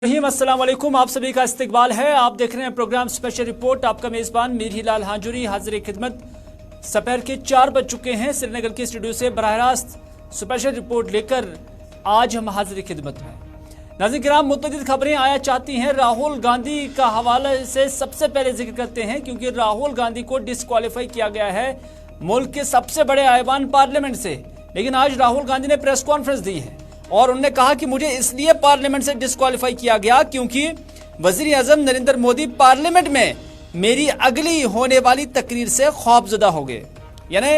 अस्सलाम वालेकुम, आप सभी का इस्तकबाल है। आप देख रहे हैं प्रोग्राम स्पेशल रिपोर्ट। आपका मेज़बान मीर लाल हांजुरी हाजिर खिदमत। दोपहर के 4 बज चुके हैं। श्रीनगर के स्टूडियो से बराह रास्त स्पेशल रिपोर्ट लेकर आज हम हाजिर खिदमत में। नाज़रीन किराम, मुतअद्दिद खबरें आया चाहती हैं। राहुल गांधी का हवाले से सबसे पहले जिक्र करते हैं, क्योंकि राहुल गांधी को डिस्क्वालीफाई किया गया है मुल्क के सबसे बड़े ऐवान पार्लियामेंट से। लेकिन आज राहुल गांधी ने प्रेस कॉन्फ्रेंस दी है और उन्होंने कहा कि मुझे इसलिए पार्लियामेंट से डिस्क्वालीफाई किया गया क्योंकि वजीर आजम नरेंद्र मोदी पार्लियामेंट में मेरी अगली होने वाली तकरीर से खौफजदा हो गए। यानी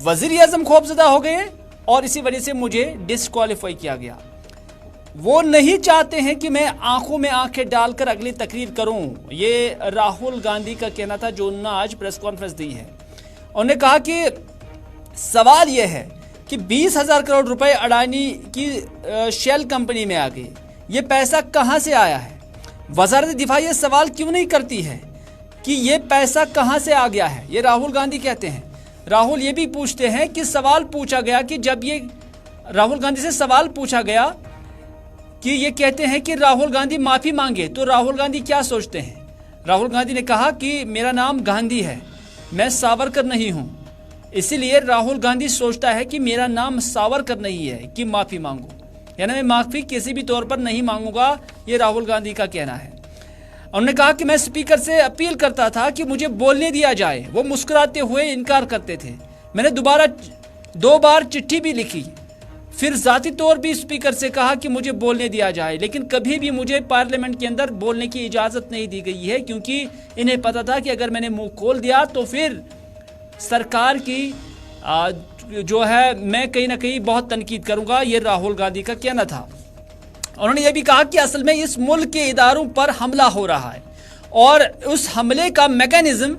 वजीर आजम खौफजदा हो गए और इसी वजह से मुझे डिस्क्वालीफाई किया गया। वो नहीं चाहते हैं कि मैं आंखों में आंखें डालकर अगली तकरीर करूं। ये राहुल गांधी का कहना था जो उन्होंने आज प्रेस कॉन्फ्रेंस दी है। उन्होंने कहा कि सवाल यह है कि 20,000 करोड़ रुपए अडानी की शेल कंपनी में आ गई। ये पैसा कहां से आया है? वजारत दिफा ये सवाल क्यों नहीं करती है कि ये पैसा कहां से आ गया है? ये राहुल गांधी कहते हैं। राहुल ये भी पूछते हैं कि सवाल पूछा गया कि जब ये राहुल गांधी से सवाल पूछा गया कि ये कहते हैं कि राहुल गांधी माफी मांगे, तो राहुल गांधी क्या सोचते हैं? राहुल गांधी ने कहा कि मेरा नाम गांधी है, मैं सावरकर नहीं हूं। इसीलिए राहुल गांधी सोचता है कि मेरा नाम सावरकर नहीं है कि माफी मांगू, यानी मैं माफी किसी भी तौर पर नहीं मांगूंगा। ये राहुल गांधी का कहना है। उन्होंने कहा कि मैं स्पीकर से अपील करता था कि मुझे बोलने दिया जाए, वो मुस्कुराते हुए इनकार करते थे। मैंने 2 बार चिट्ठी भी लिखी, फिर जाती तौर भी स्पीकर से कहा कि मुझे बोलने दिया जाए, लेकिन कभी भी मुझे पार्लियामेंट के अंदर बोलने की इजाजत नहीं दी गई है, क्योंकि इन्हें पता था कि अगर मैंने मुंह खोल दिया तो फिर सरकार की जो है मैं कहीं ना कहीं बहुत तनकीद करूंगा। ये राहुल गांधी का कहना था। उन्होंने ये भी कहा कि असल में इस मुल्क के इदारों पर हमला हो रहा है और उस हमले का मैकेनिज्म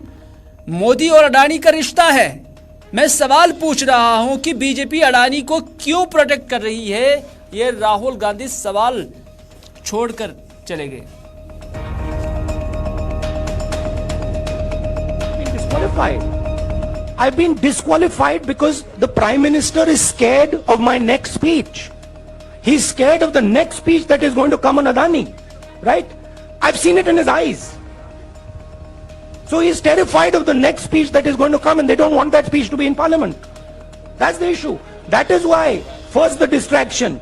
मोदी और अडानी का रिश्ता है। मैं सवाल पूछ रहा हूं कि बीजेपी अडानी को क्यों प्रोटेक्ट कर रही है? ये राहुल गांधी सवाल छोड़कर चले गए। I've been disqualified because the Prime Minister is scared of my next speech. He's scared of the next speech that is going to come on Adani, right? I've seen it in his eyes. So he's terrified of the next speech that is going to come, and they don't want that speech to be in Parliament. That's the issue. That is why first the distraction,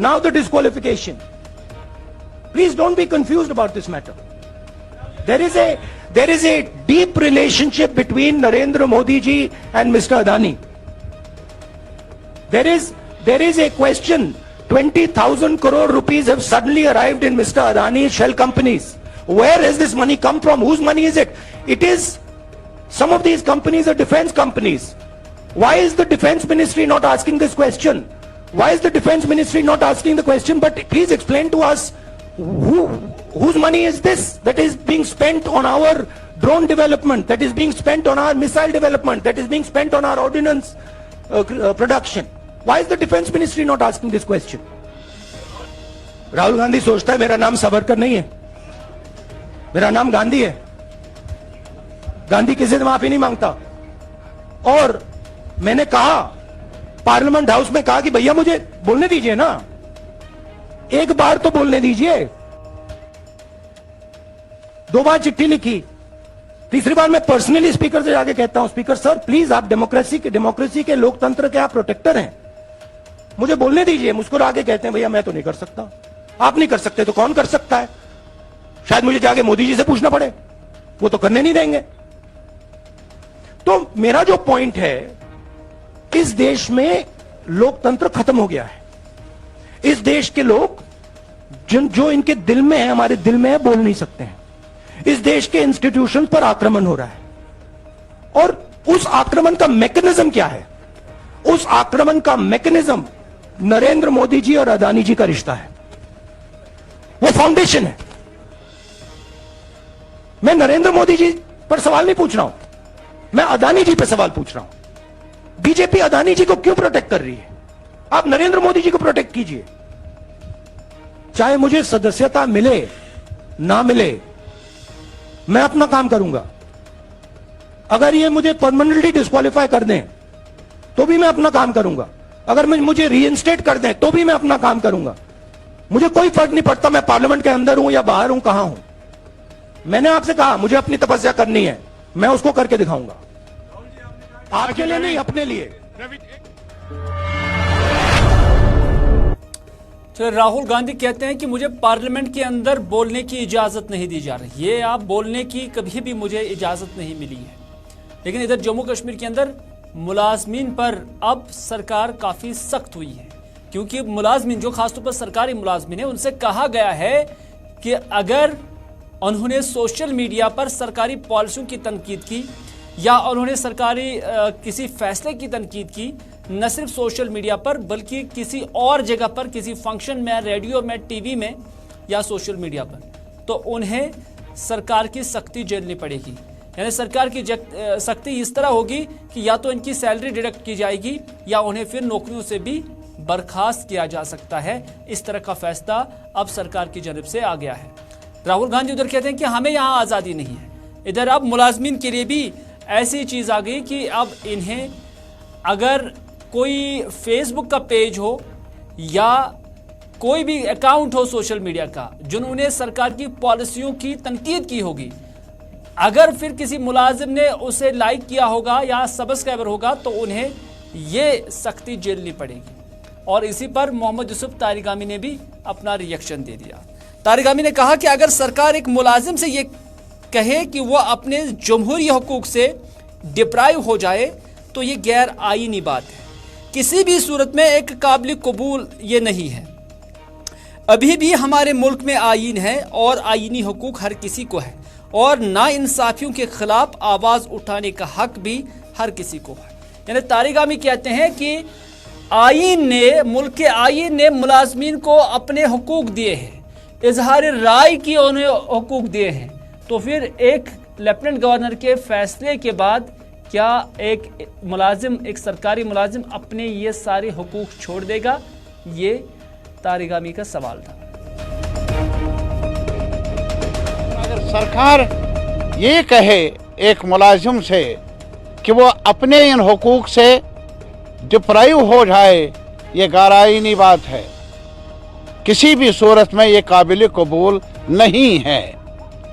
now the disqualification. Please don't be confused about this matter. There is a deep relationship between Narendra Modi ji and Mr. Adani. There is a question. 20,000 crore rupees have suddenly arrived in Mr. Adani's shell companies. Where has this money come from? Whose money is it? It is, some of these companies are defense companies. Why is the defense ministry not asking this question? Why is the defense ministry not asking the question? But please explain to us whose money is this that is being spent on our drone development, that is being spent on our missile development, that is being spent on our ordnance production? Why is the defense ministry not asking this question? Rahul Gandhi सोचता है मेरा नाम सावरकर नहीं है, मेरा नाम गांधी है। गांधी किसी से माफी नहीं मांगता। और मैंने कहा पार्लियामेंट हाउस में, कहा कि भैया मुझे बोलने दीजिए ना, एक बार तो बोलने दीजिए। 2 बार चिट्ठी लिखी, तीसरी बार मैं पर्सनली स्पीकर से जाके कहता हूं, स्पीकर सर प्लीज, आप डेमोक्रेसी के लोकतंत्र के आप प्रोटेक्टर हैं, मुझे बोलने दीजिए। मुस्कुरा के कहते हैं भैया मैं तो नहीं कर सकता। आप नहीं कर सकते तो कौन कर सकता है? शायद मुझे जाके मोदी जी से पूछना पड़े, वो तो करने नहीं देंगे। तो मेरा जो पॉइंट है, इस देश में लोकतंत्र खत्म हो गया है। इस देश के लोग जो इनके दिल में है, हमारे दिल में है, बोल नहीं सकते हैं। इस देश के इंस्टीट्यूशन पर आक्रमण हो रहा है और उस आक्रमण का मैकेनिज्म क्या है? उस आक्रमण का मैकेनिज्म नरेंद्र मोदी जी और अदानी जी का रिश्ता है, वो फाउंडेशन है। मैं नरेंद्र मोदी जी पर सवाल नहीं पूछ रहा हूं, मैं अदानी जी पर सवाल पूछ रहा हूं। बीजेपी अदानी जी को क्यों प्रोटेक्ट कर रही है? आप नरेंद्र मोदी जी को प्रोटेक्ट कीजिए। चाहे मुझे सदस्यता मिले ना मिले, मैं अपना काम करूंगा। अगर ये मुझे परमानेंटली डिस्क्वालीफाई कर दें तो भी मैं अपना काम करूंगा। अगर मुझे रीइंस्टेट कर दें तो भी मैं अपना काम करूंगा। मुझे कोई फर्क नहीं पड़ता मैं पार्लियामेंट के अंदर हूं या बाहर हूं, कहां हूं। मैंने आपसे कहा मुझे अपनी तपस्या करनी है, मैं उसको करके दिखाऊंगा, आपके लिए नहीं, अपने लिए। तो राहुल गांधी कहते हैं कि मुझे पार्लियामेंट के अंदर बोलने की इजाजत नहीं दी जा रही, ये आप बोलने की कभी भी मुझे इजाजत नहीं मिली है। लेकिन इधर जम्मू कश्मीर के अंदर मुलाजमीन पर अब सरकार काफी सख्त हुई है, क्योंकि मुलाजमीन जो खासतौर पर सरकारी मुलाजमीन है उनसे कहा गया है कि अगर उन्होंने सोशल मीडिया पर सरकारी पॉलिसियों की तनकीद की या उन्होंने सरकारी किसी फैसले की तनकीद की, न सिर्फ सोशल मीडिया पर बल्कि किसी और जगह पर, किसी फंक्शन में, रेडियो में, टीवी में या सोशल मीडिया पर, तो उन्हें सरकार की सख्ती झेलनी पड़ेगी। यानी सरकार की सख्ती इस तरह होगी कि या तो इनकी सैलरी डिडक्ट की जाएगी या उन्हें फिर नौकरियों से भी बर्खास्त किया जा सकता है। इस तरह का फैसला अब सरकार की जानब से आ गया है। राहुल गांधी उधर कहते हैं कि हमें यहाँ आज़ादी नहीं है, इधर अब मुलाजमीन के लिए भी ऐसी चीज़ आ गई कि अब इन्हें अगर कोई फेसबुक का पेज हो या कोई भी अकाउंट हो सोशल मीडिया का जिन्होंने सरकार की पॉलिसियों की तनकीद की होगी, अगर फिर किसी मुलाजिम ने उसे लाइक किया होगा या सब्सक्राइबर होगा तो उन्हें ये सख्ती झेलनी पड़ेगी। और इसी पर मोहम्मद यूसुफ तारिगामी ने भी अपना रिएक्शन दे दिया। तारिगामी ने कहा कि अगर सरकार एक मुलाजिम से ये कहे कि वो अपने जमहूरी हकूक से डिप्राइव हो जाए तो ये गैर आईनी बात है, किसी भी सूरत में एक काबिल कबूल ये नहीं है। अभी भी हमारे मुल्क में आईन है और आईनी हकूक हर किसी को है और नाइंसाफियों के खिलाफ आवाज उठाने का हक भी हर किसी को है। यानी तारिगामी कहते हैं कि आईन ने, मुल्क के आईन ने मुलाजमीन को अपने हकूक दिए हैं, इजहार राय की उन्हें हकूक दिए हैं, तो फिर एक लेफ्टिनेंट गवर्नर के फैसले के बाद क्या एक मुलाजिम, एक सरकारी मुलाजिम अपने ये सारे हकूक छोड़ देगा? ये तारिगामी का सवाल था। अगर सरकार ये कहे एक मुलाजिम से कि वो अपने इन हकूक से डिप्राइव हो जाए, ये गैर आईनी बात है, किसी भी सूरत में ये काबिल कबूल नहीं है।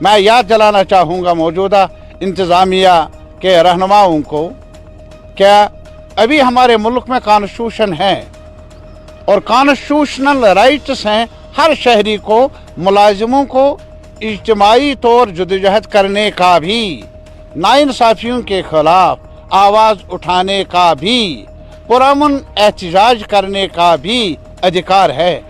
मैं याद दिलाना चाहूँगा मौजूदा इंतज़ामिया के रहनुमाओं को, क्या अभी हमारे मुल्क में कॉन्स्टिट्यूशन है और कॉन्स्टिट्यूशनल राइट्स हैं हर शहरी को, मुलाजिमों को इज्तिमाई तौर जदोजहद करने का भी, नाइंसाफियों के खिलाफ आवाज़ उठाने का भी, पुरअमन एहतजाज करने का भी अधिकार है,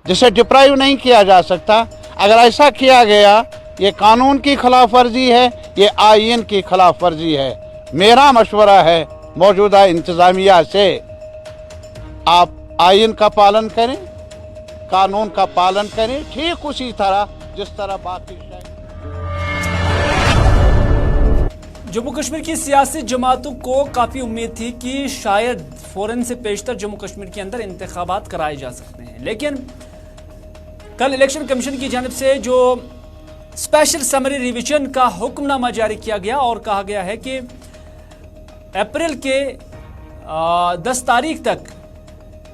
जिसे डिप्राइव नहीं किया जा सकता। अगर ऐसा किया गया, ये कानून की खिलाफ वर्जी है, ये आईन की खिलाफ वर्जी है। मेरा मशवरा है मौजूदा इंतज़ामिया से, आप आईन का पालन करें, कानून का पालन करें, ठीक उसी तरह जिस तरह बाकी जम्मू कश्मीर की सियासी जमातों को काफ़ी उम्मीद थी कि शायद फौरन से पेशतर जम्मू कश्मीर के अंदर इंतखाबात कराए जा सकते हैं, लेकिन कल इलेक्शन कमीशन की जानिब से जो स्पेशल समरी रिवीजन का हुक्मनामा जारी किया गया और कहा गया है कि अप्रैल के 10 तारीख तक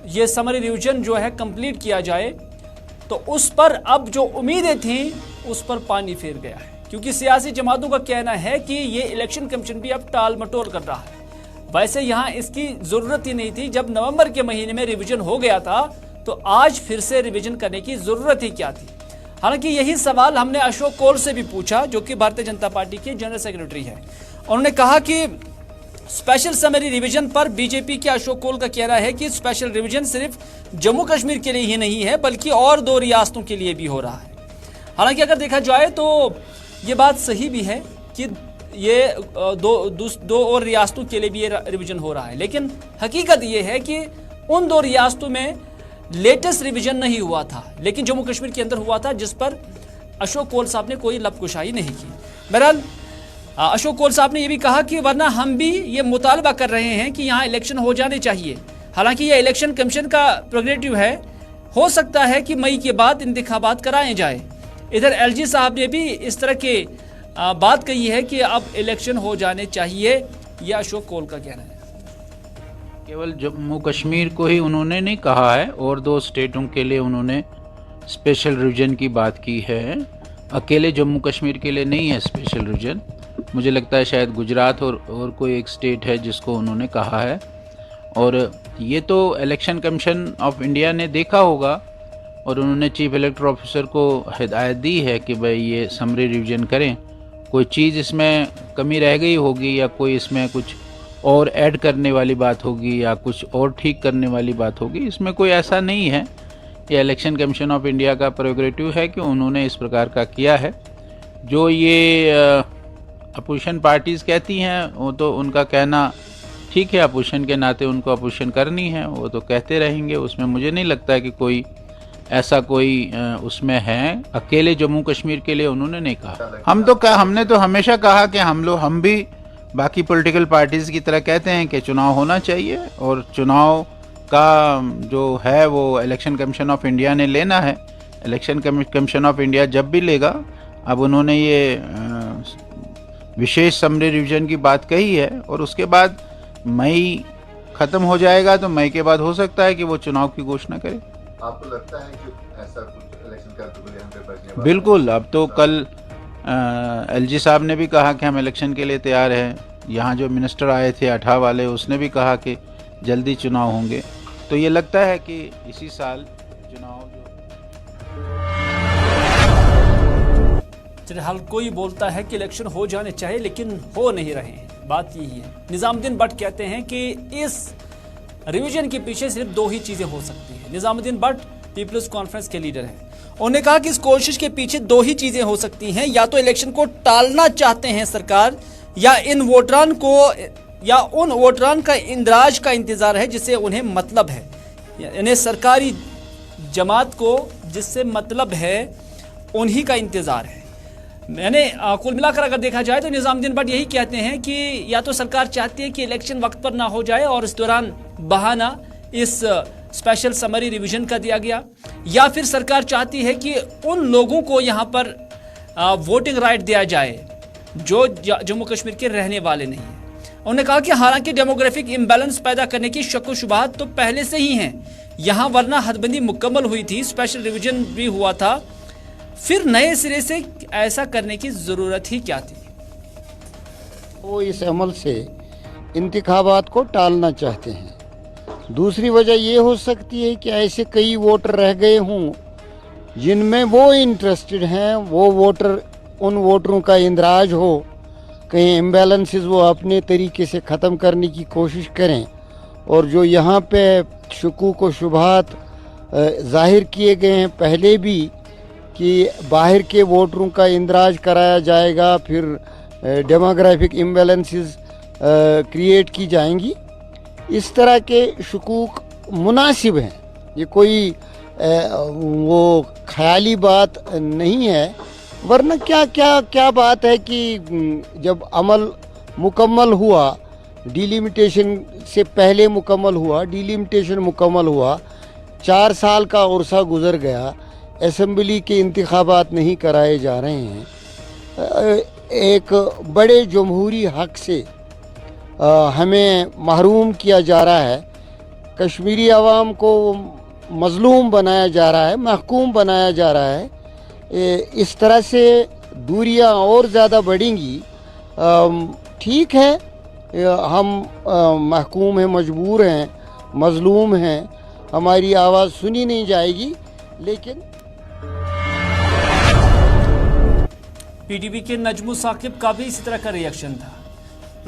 ये समरी रिवीजन जो है कंप्लीट किया जाए, तो उस पर अब जो उम्मीदें थी उस पर पानी फेर गया है, क्योंकि सियासी जमातों का कहना है कि ये इलेक्शन कमीशन भी अब टाल मटोल कर रहा है। वैसे यहाँ इसकी ज़रूरत ही नहीं थी, जब नवंबर के महीने में रिवीजन हो गया था तो आज फिर से रिवीजन करने की ज़रूरत ही क्या थी। हालांकि यही सवाल हमने अशोक कौल से भी पूछा, जो कि भारतीय जनता पार्टी के जनरल सेक्रेटरी है। उन्होंने कहा कि स्पेशल समरी रिवीजन पर बीजेपी के अशोक कौल का कहना है कि स्पेशल रिवीजन सिर्फ जम्मू कश्मीर के लिए ही नहीं है बल्कि और 2 रियासतों के लिए भी हो रहा है। हालांकि अगर देखा जाए तो ये बात सही भी है कि ये दो और रियासतों के लिए भी ये रिवीजन हो रहा है, लेकिन हकीकत ये है कि उन 2 रियासतों में लेटेस्ट रिवीजन नहीं हुआ था, लेकिन जम्मू कश्मीर के अंदर हुआ था, जिस पर अशोक कौल साहब ने कोई लबकुशाई नहीं की। बहरहाल अशोक कौल साहब ने यह भी कहा कि वरना हम भी ये मुतालबा कर रहे हैं कि यहाँ इलेक्शन हो जाने चाहिए। हालांकि ये इलेक्शन कमीशन का प्रोग्रेटिव है, हो सकता है कि मई के बाद इंतखाबात कराए जाए। इधर एलजी साहब ने भी इस तरह के बात कही है कि अब इलेक्शन हो जाने चाहिए, यह अशोक कौल का कहना है। केवल जम्मू कश्मीर को ही उन्होंने नहीं कहा है, और 2 स्टेटों के लिए उन्होंने स्पेशल रीजन की बात की है। अकेले जम्मू कश्मीर के लिए नहीं है स्पेशल रीजन, मुझे लगता है शायद गुजरात और कोई एक स्टेट है जिसको उन्होंने कहा है। और ये तो इलेक्शन कमीशन ऑफ इंडिया ने देखा होगा और उन्होंने चीफ इलेक्टोरल ऑफिसर को हिदायत दी है कि भाई ये समरी रिवीजन करें। कोई चीज़ इसमें कमी रह गई होगी या कोई इसमें कुछ और ऐड करने वाली बात होगी या कुछ और ठीक करने वाली बात होगी, इसमें कोई ऐसा नहीं है। ये इलेक्शन कमीशन ऑफ इंडिया का प्रेरोगेटिव है कि उन्होंने इस प्रकार का किया है। जो ये अपोजिशन पार्टीज़ कहती हैं वो तो उनका कहना ठीक है, अपोजिशन के नाते उनको अपोजिशन करनी है, वो तो कहते रहेंगे। उसमें मुझे नहीं लगता है कि कोई ऐसा कोई उसमें है। अकेले जम्मू कश्मीर के लिए उन्होंने नहीं कहा। हमने तो हमेशा कहा कि हम भी बाकी पॉलिटिकल पार्टीज़ की तरह कहते हैं कि चुनाव होना चाहिए और चुनाव का जो है वो इलेक्शन कमीशन ऑफ इंडिया ने लेना है। इलेक्शन कमीशन ऑफ इंडिया जब भी लेगा, अब उन्होंने ये विशेष समरी रिवीजन की बात कही है और उसके बाद मई ख़त्म हो जाएगा, तो मई के बाद हो सकता है कि वो चुनाव की घोषणा करे। आपको लगता है कि ऐसा कुछ इलेक्शन का यहाँ पे बचने वाला? बिल्कुल। अब तो कल एलजी साहब ने भी कहा कि हम इलेक्शन के लिए तैयार हैं। यहाँ जो मिनिस्टर आए थे अठा वाले, उसने भी कहा कि जल्दी चुनाव होंगे। तो ये लगता है कि इसी साल चुनाव जो हर कोई बोलता है कि इलेक्शन हो जाने चाहिए लेकिन हो नहीं रहे हैं। बात यही है। निजामुद्दीन भट्ट कहते हैं कि इस रिवीजन के पीछे सिर्फ दो ही चीजें हो सकती हैं। निजामुद्दीन भट्ट पीपल्स कॉन्फ्रेंस के लीडर हैं। उन्होंने कहा कि इस कोशिश के पीछे दो ही चीजें हो सकती हैं, या तो इलेक्शन को टालना चाहते हैं सरकार, या इन वोटरान को या उन वोटरान का इंदराज का इंतजार है जिससे उन्हें मतलब है, यानी सरकारी जमात को जिससे मतलब है उन्हीं का इंतजार है। मैंने कुल मिलाकर अगर देखा जाए तो निजामुद्दीन भट्ट यही कहते हैं कि या तो सरकार चाहती है कि इलेक्शन वक्त पर ना हो जाए और इस दौरान बहाना इस स्पेशल समरी रिवीजन का दिया गया, या फिर सरकार चाहती है कि उन लोगों को यहाँ पर वोटिंग राइट दिया जाए जो जम्मू कश्मीर के रहने वाले नहीं हैं। उन्होंने कहा कि हालांकि डेमोग्राफिक इम्बैलेंस पैदा करने की शक व शुबहात तो पहले से ही हैं यहाँ, वरना हदबंदी मुकम्मल हुई थी, स्पेशल रिवीजन भी हुआ था, फिर नए सिरे से ऐसा करने की ज़रूरत ही क्या थी। वो इस अमल से इंतखाबात को टालना चाहते हैं। दूसरी वजह ये हो सकती है कि ऐसे कई वोटर रह गए हों जिनमें वो इंटरेस्टेड हैं, वो वोटर उन वोटरों का इंदराज हो, कहीं इम्बैलेंसेस वो अपने तरीके से ख़त्म करने की कोशिश करें, और जो यहाँ पे शकूक व शुबहात ज़ाहिर किए गए हैं पहले भी कि बाहर के वोटरों का इंदराज कराया जाएगा, फिर डेमोग्राफिक इम्बैलेंसेस क्रिएट की जाएंगी, इस तरह के शकूक मुनासिब हैं। ये कोई वो ख्याली बात नहीं है, वरना क्या बात है कि जब अमल मुकम्मल हुआ, डिलिमिटेशन से पहले मुकम्मल हुआ, डिलिमिटेशन मुकम्मल हुआ, 4 साल का उर्सा गुजर गया, असेंबली के इंतखाबात नहीं कराए जा रहे हैं, एक बड़े जमहूरी हक से हमें महरूम किया जा रहा है, कश्मीरी अवाम को मजलूम बनाया जा रहा है, महकूम बनाया जा रहा है। इस तरह से दूरियां और ज़्यादा बढ़ेंगी। ठीक है, हम महकूम हैं, मजबूर हैं, मजलूम हैं, हमारी आवाज़ सुनी नहीं जाएगी, लेकिन पीडीपी के नजमू साकिब का भी इसी तरह का रिएक्शन था।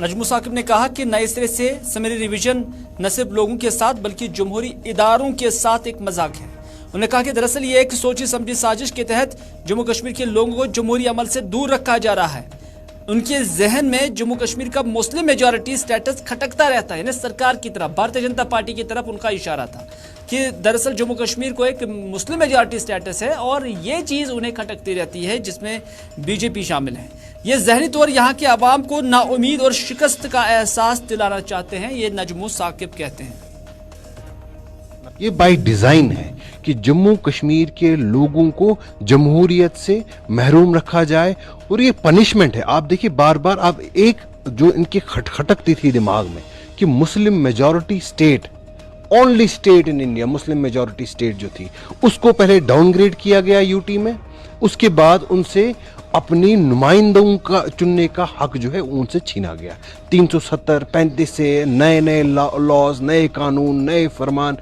नजमू साकिब ने कहा कि नए सिरे से समरी रिवीजन न सिर्फ लोगों के साथ बल्कि जमहूरी इदारों के साथ एक मजाक है। उन्होंने कहा कि दरअसल ये एक सोची समझी साजिश के तहत जम्मू कश्मीर के लोगों को जमहूरी अमल से दूर रखा जा रहा है। उनके जहन में जम्मू कश्मीर का मुस्लिम मेजॉरिटी स्टेटस खटकता रहता है। सरकार की तरफ, भारतीय जनता पार्टी की तरफ उनका इशारा था कि दरअसल जम्मू कश्मीर को एक मुस्लिम मेजॉरिटी स्टेटस है और ये चीज़ उन्हें खटकती रहती है जिसमें बीजेपी शामिल है। ये जहनी तौर यहाँ के आवाम को नाउमीद और शिकस्त का एहसास दिलाना चाहते हैं, ये नजमू साकिब कहते हैं। ये बाय डिजाइन है कि जम्मू कश्मीर के लोगों को जमहूरियत से महरूम रखा जाए, और ये पनिशमेंट है। आप देखिए, बार बार आप एक जो इनकी खटखटकती थी दिमाग में कि Muslim majority state, only state in India, Muslim majority state जो थी, उसको पहले डाउनग्रेड किया गया यूटी में। उसके बाद उनसे अपनी नुमाइंदों का चुनने का हक जो है उनसे छीना गया। 370-35 से नए नए लॉज, नए कानून, नए फरमान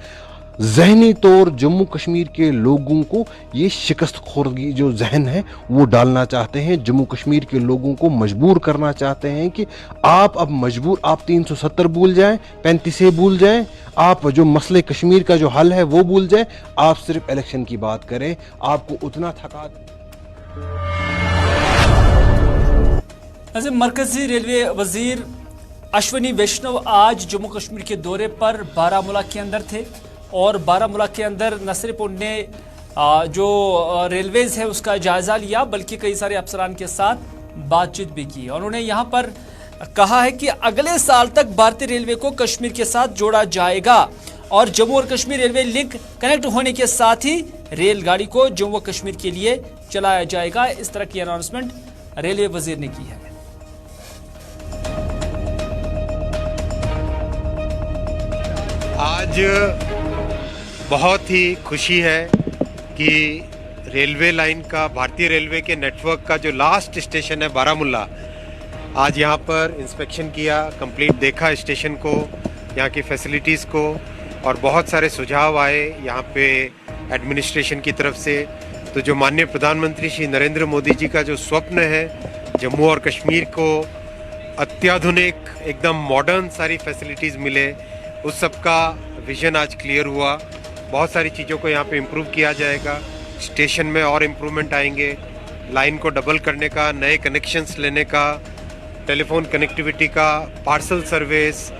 जहनी तौर जम्मू कश्मीर के लोगों को ये शिकस्त खोरगी जो जहन है वो डालना चाहते हैं। जम्मू कश्मीर के लोगों को मजबूर करना चाहते हैं कि आप अब मजबूर, आप 370 भूल जाएं, 35 भूल जाएं, आप जो मसले कश्मीर का जो हल है वो भूल जाएं, आप सिर्फ इलेक्शन की बात करें, आपको उतना थका। मरकजी रेलवे वजीर अश्विनी वैष्णव आज जम्मू कश्मीर के दौरे पर बारामूला के अंदर थे और बारामूला के अंदर न सिर्फ उनने जो रेलवेज है उसका जायजा लिया बल्कि कई सारे अफसरान के साथ बातचीत भी की। उन्होंने यहाँ पर कहा है कि अगले साल तक भारतीय रेलवे को कश्मीर के साथ जोड़ा जाएगा और जम्मू और कश्मीर रेलवे लिंक कनेक्ट होने के साथ ही रेलगाड़ी को जम्मू कश्मीर के लिए चलाया जाएगा। इस तरह की अनाउंसमेंट रेलवे वजीर ने की है। आज बहुत ही खुशी है कि रेलवे लाइन का, भारतीय रेलवे के नेटवर्क का जो लास्ट स्टेशन है बारामूला, आज यहाँ पर इंस्पेक्शन किया, कंप्लीट देखा स्टेशन को, यहाँ की फैसिलिटीज़ को, और बहुत सारे सुझाव आए यहाँ पे एडमिनिस्ट्रेशन की तरफ से। तो जो माननीय प्रधानमंत्री श्री नरेंद्र मोदी जी का जो स्वप्न है जम्मू और कश्मीर को अत्याधुनिक एकदम मॉडर्न सारी फैसिलिटीज़ मिले, उस सब का विजन आज क्लियर हुआ। बहुत सारी चीज़ों को यहाँ पे इम्प्रूव किया जाएगा, स्टेशन में और इम्प्रूवमेंट आएंगे, लाइन को डबल करने का, नए कनेक्शंस लेने का, टेलीफोन कनेक्टिविटी का, पार्सल सर्विस,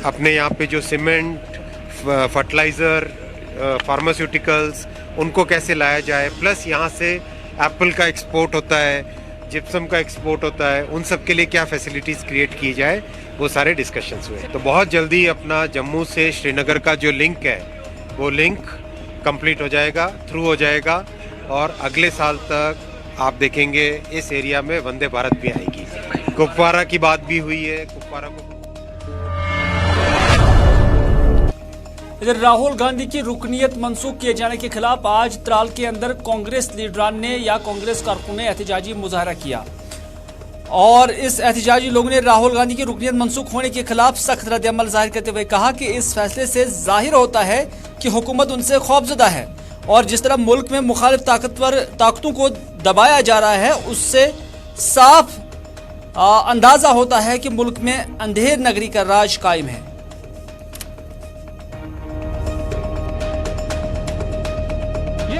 अपने यहाँ पे जो सीमेंट, फर्टिलाइज़र, फार्मास्यूटिकल्स, उनको कैसे लाया जाए, प्लस यहाँ से एप्पल का एक्सपोर्ट होता है, जिप्सम का एक्सपोर्ट होता है, उन सब के लिए क्या फैसिलिटीज़ क्रिएट की जाए, वो सारे डिस्कशंस हुए। तो बहुत जल्दी अपना जम्मू से श्रीनगर का जो लिंक है वो लिंक कंप्लीट हो जाएगा, थ्रू हो जाएगा, और अगले साल तक आप देखेंगे इस एरिया में वंदे भारत भी आएगी। कुपवारा की बात भी हुई है, कुपवारा को। इधर राहुल गांधी की रुकनीत मंसूख किए जाने के खिलाफ आज त्राल के अंदर कांग्रेस लीडरान ने या कांग्रेस कारकुन ने एहतजाजी मुजाहरा किया और इस एहतजाजी लोगों ने राहुल गांधी की रुकनीत मंसूख होने के खिलाफ सख्त रद्द-ए-अमल जाहिर करते हुए कहा कि इस फैसले से जाहिर होता है कि हुकूमत उनसे खौफजदा है और जिस तरह मुल्क में मुखालिफ ताकतों को दबाया जा रहा है उससे साफ अंदाजा होता है कि मुल्क में अंधेर नगरी का राज कायम है।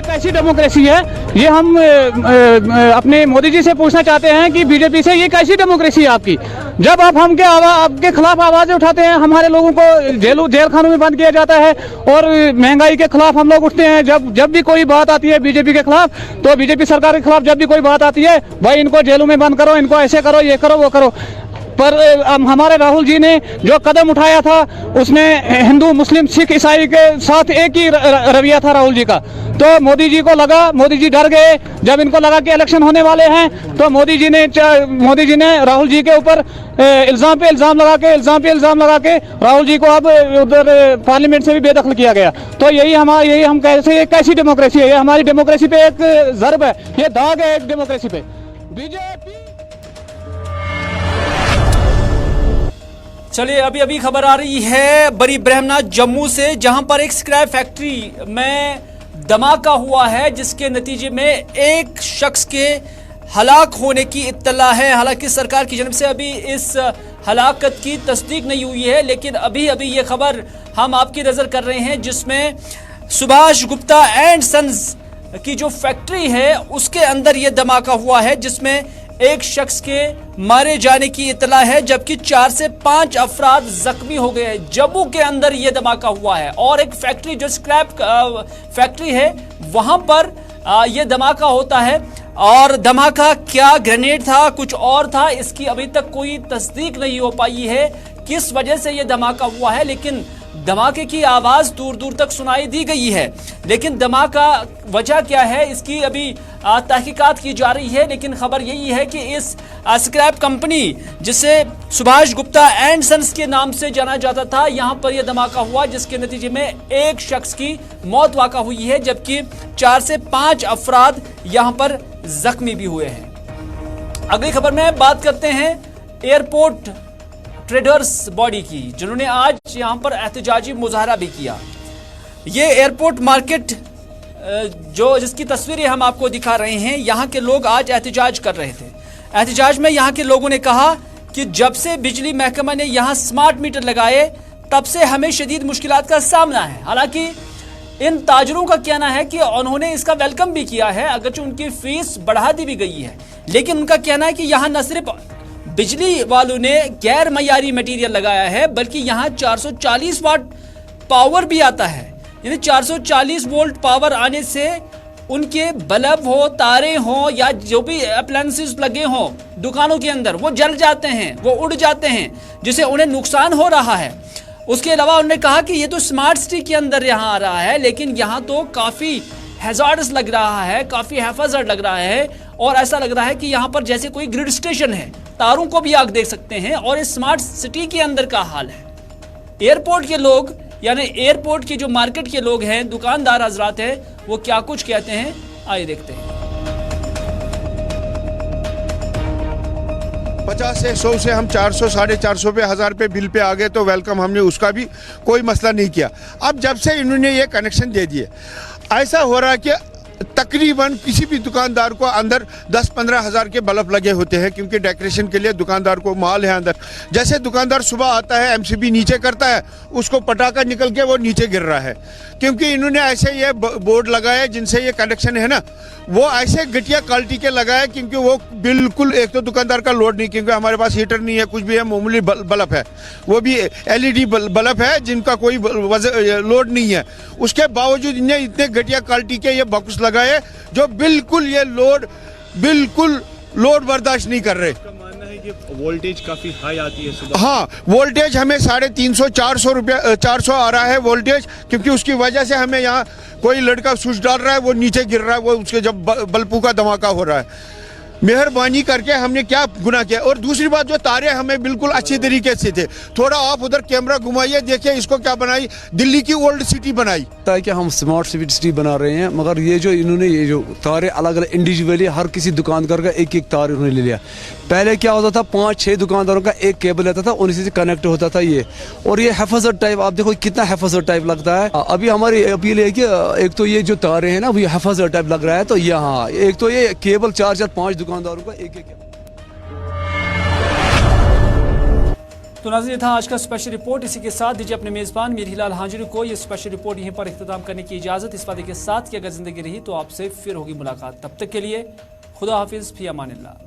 कैसी डेमोक्रेसी है ये हम अपने मोदी जी से पूछना चाहते हैं कि बीजेपी से ये कैसी डेमोक्रेसी है आपकी, जब आप आपके खिलाफ आवाजें उठाते हैं, हमारे लोगों को जेल खानों में बंद किया जाता है और महंगाई के खिलाफ हम लोग उठते हैं। जब भी कोई बात आती है बीजेपी के खिलाफ, तो बीजेपी सरकार के खिलाफ जब भी कोई बात आती है, भाई इनको जेलों में बंद करो, इनको ऐसे करो, ये करो, वो करो। पर हमारे राहुल जी ने जो कदम उठाया था उसमें हिंदू, मुस्लिम, सिख, ईसाई के साथ एक ही रवैया था राहुल जी का। तो मोदी जी को लगा, मोदी जी डर गए जब इनको लगा कि इलेक्शन होने वाले हैं, तो मोदी जी ने राहुल जी के ऊपर इल्जाम पे इल्जाम लगा के राहुल जी को अब उधर पार्लियामेंट से भी बेदखल किया गया। तो यही हम कैसी डेमोक्रेसी है, ये हमारी डेमोक्रेसी पे एक ज़र्ब है, ये दाग है एक डेमोक्रेसी पे। बीजेपी चलिए अभी खबर आ रही है बड़ी ब्रह्मनाथ जम्मू से, जहां पर एक स्क्रैप फैक्ट्री में धमाका हुआ है जिसके नतीजे में एक शख्स के हलाक होने की इत्तला है। हालांकि सरकार की जानब से अभी इस हलाकत की तस्दीक नहीं हुई है, लेकिन अभी ये खबर हम आपकी नजर कर रहे हैं जिसमें सुभाष गुप्ता एंड सन्स की जो फैक्ट्री है उसके अंदर ये धमाका हुआ है जिसमें एक शख्स के मारे जाने की इतला है, जबकि 4 से 5 अफराद जख्मी हो गए हैं। जम्मू के अंदर यह धमाका हुआ है और एक फैक्ट्री जो स्क्रैप फैक्ट्री है वहां पर यह धमाका होता है। और धमाका क्या ग्रेनेड था, कुछ और था, इसकी अभी तक कोई तस्दीक नहीं हो पाई है किस वजह से यह धमाका हुआ है। लेकिन धमाके की आवाज दूर दूर तक सुनाई दी गई है, लेकिन धमाका वजह क्या है इसकी अभी तहकीकात की जा रही है। लेकिन खबर यही है कि इस स्क्रैप कंपनी जिसे सुभाष गुप्ता एंड सन्स के नाम से जाना जाता था, यहां पर यह धमाका हुआ जिसके नतीजे में एक शख्स की मौत वाक़ा हुई है, जबकि 4 से 5 अफराद यहां पर जख्मी भी हुए हैं। अगली खबर में बात करते हैं एयरपोर्ट ट्रेडर्स बॉडी की, जिन्होंने आज यहां पर एहतजाजी मुजाहरा भी किया। ये एयरपोर्ट मार्केट जिसकी तस्वीरें हम आपको दिखा रहे हैं, यहां के लोग आज एहतजाज कर रहे थे। एहतजाज में यहां के लोगों ने कहा कि जब से बिजली महकमा ने यहां स्मार्ट मीटर लगाए तब से हमें शदीद मुश्किलात का सामना है। हालांकि इन ताजरों का कहना है कि उन्होंने इसका वेलकम भी किया है, अगरचे उनकी फीस बढ़ा दी भी गई है, लेकिन उनका कहना है कि यहाँ न सिर्फ बिजली वालों ने गैर मयारी मटेरियल लगाया है, बल्कि यहाँ 440 वाट पावर भी आता है। यानी 440 वोल्ट पावर आने से उनके बल्ब हो, तारे हो या जो भी अप्लायंसेस लगे हों दुकानों के अंदर, वो जल जाते हैं, वो उड़ जाते हैं, जिससे उन्हें नुकसान हो रहा है। उसके अलावा उन्होंने कहा कि ये तो स्मार्ट सिटी के अंदर यहाँ आ रहा है, लेकिन यहाँ तो काफ़ी हैजार्डस लग रहा है, काफ़ी हैफाजत लग रहा है, और ऐसा लग रहा है कि यहाँ पर जैसे कोई ग्रिड स्टेशन है, तारों को भी आप देख सकते हैं, और इस स्मार्ट सिटी के अंदर का हाल है। एयरपोर्ट के लोग यानी एयरपोर्ट के जो मार्केट के लोग हैं, दुकानदार हजरात हैं, वो क्या कुछ कहते हैं, आइए देखते हैं। 50 से 100 से हम 400, 450 पे, 1000 पे बिल पे आ गए तो वेलकम, हमने उसका भी कोई मसला नहीं किया। अब जब से इन्होंने ये कनेक्शन दे दिए, ऐसा हो रहा है कि तकरीबन किसी भी दुकानदार को अंदर 10-15 हज़ार के बल्ब लगे होते हैं, क्योंकि डेकोरेशन के लिए दुकानदार को माल है अंदर। जैसे दुकानदार सुबह आता है, एमसीबी नीचे करता है, उसको पटाखा निकल के वो नीचे गिर रहा है, क्योंकि इन्होंने ऐसे ये बोर्ड लगाए जिनसे ये कनेक्शन है ना, वो ऐसे घटिया क्वालिटी के लगाए, क्योंकि वो बिल्कुल, एक तो दुकानदार का लोड नहीं, क्योंकि हमारे पास हीटर नहीं है, कुछ भी है, मामूली बल्ब है, वो भी LED बल्ब है जिनका कोई लोड नहीं है। उसके बावजूद इन्हें इतने घटिया क्वालिटी के ये बॉक्स लगाए जो बिल्कुल ये बिल्कुल लोड बर्दाश्त नहीं कर रहे। मानना है कि वोल्टेज काफी हाई आती है सुबह। हाँ, वोल्टेज हमें 350-400 आ रहा है वोल्टेज, क्योंकि उसकी वजह से हमें यहाँ कोई लड़का स्विच डाल रहा है, वो नीचे गिर रहा है, वो उसके जब बल्बों का धमाका हो रहा है। मेहरबानी करके हमने क्या गुनाह किया। और दूसरी बात, जो तारे हमें बिल्कुल अच्छी तरीके से थे, थोड़ा आप उधर कैमरा घुमाइए, देखिए इसको क्या बनाई, दिल्ली की ओल्ड सिटी बनाई। कि हम स्मार्ट सिटी बना रहे हैं, मगर ये जो इन्होंने ये जो तारे अलग अलग इंडिविजुअली हर किसी दुकानदार का एक एक तार उन्होंने ले लिया। पहले क्या होता था, 5-6 दुकानदारों का एक केबल रहता था, उन्हीं से कनेक्ट होता था ये। और ये हैफाजत टाइप, आप देखो कितना हैफाजत टाइप लगता है। अभी हमारी अपील है कि एक तो ये जो तारे हैं ना, वो हैफाजत टाइप लग रहा है, तो यहाँ एक तो ये केबल 4-5 दुकानदारों का एक एक। तो नाज़रीन, था आज का स्पेशल रिपोर्ट। इसी के साथ दीजिए अपने मेज़बान मीर हिलाल हांजुरी को ये स्पेशल रिपोर्ट यहीं पर इख्तिताम करने की इजाज़त, इस वादे के साथ कि अगर ज़िंदगी रही तो आपसे फिर होगी मुलाकात। तब तक के लिए खुदा हाफिज़, फी अमानिल्लाह।